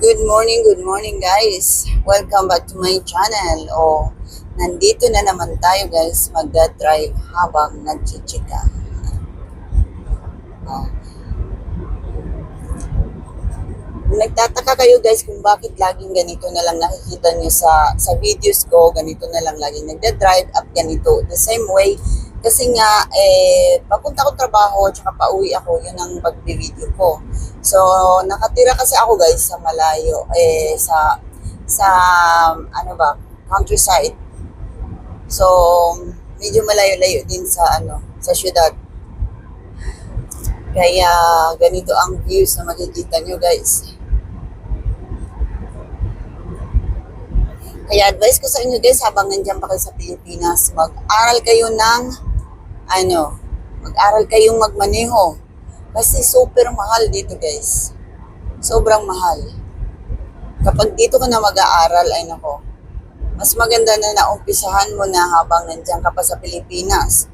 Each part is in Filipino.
Good morning guys. Welcome back to my channel. Nandito na naman tayo guys, magda-drive habang nagchichika. Oh. Kung nagtataka kayo guys kung bakit laging ganito na lang nakikita nyo sa videos ko, ganito na lang laging nagda-drive at ganito. The same way, kasi nga, papunta ko trabaho, tsaka pauwi ako, yun ang pag-video ko. So, nakatira kasi ako guys sa malayo, sa ano ba, countryside. So, medyo malayo-layo din sa syudad. Kaya, ganito ang views na makikita nyo guys. Kaya advice ko sa inyo guys, habang nandiyan pa kayo sa Pilipinas, mag-aral kayo mag-aral kayong magmaneho. Kasi super mahal dito guys. Sobrang mahal. Kapag dito ka na mag-aaral, ay nako, mas maganda na naumpisahan mo na habang nandiyan ka pa sa Pilipinas.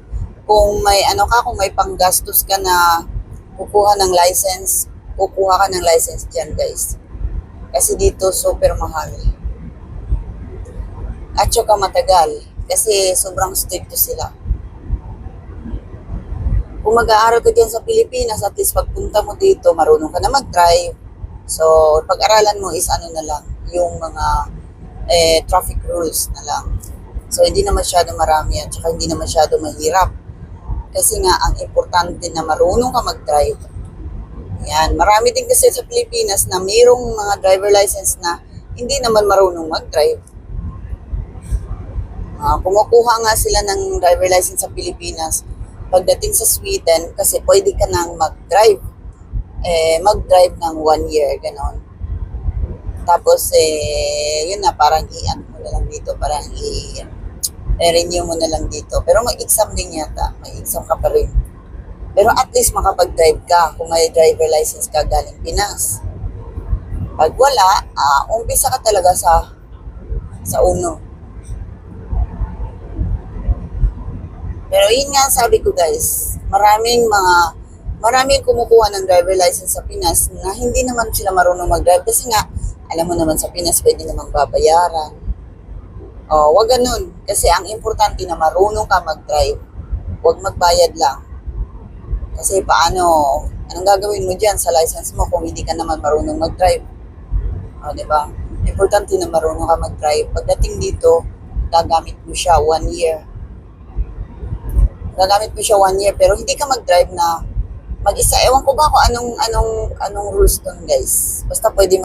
Kung may kung may panggastos ka na kukuha ka ng license dyan guys. Kasi dito super mahal. At saka matagal. Kasi sobrang stricto sila. Kung mag-aaral ka dyan sa Pilipinas, at least pagpunta mo dito, marunong ka na mag-drive. So, pag-aralan mo is na lang, yung mga traffic rules na lang. So, hindi na masyado marami at saka hindi na masyado mahirap. Kasi nga, ang importante na marunong ka mag-drive. Yan. Marami din kasi sa Pilipinas na mayroong mga driver license na hindi naman marunong mag-drive. Kumukuha nga sila ng driver license sa Pilipinas. Pagdating sa Sweden, kasi pwede ka nang mag-drive. Mag-drive ng 1 year, ganon. Tapos, yun na, parang mo na lang dito, parang i-renew mo na lang dito. Pero may exam din yata, may exam ka pa rin. Pero at least makapag-drive ka kung may driver license ka galing Pinas. Pag wala, umpisa ka talaga sa uno. Pero yun nga sabi ko guys, maraming kumukuha ng driver license sa Pinas na hindi naman sila marunong mag-drive kasi nga, alam mo naman sa Pinas pwede namang babayaran. Wag ganun. Kasi ang importante na marunong ka mag-drive. Wag magbayad lang. Kasi anong gagawin mo dyan sa license mo kung hindi ka naman marunong mag-drive? Diba? Importante na marunong ka mag-drive. Pagdating dito, gagamit mo siya 1 year. Gagamit mo siya 1 year, pero hindi ka mag-drive na mag-isa. Ewan ko ba kung anong rules doon guys. Basta pwede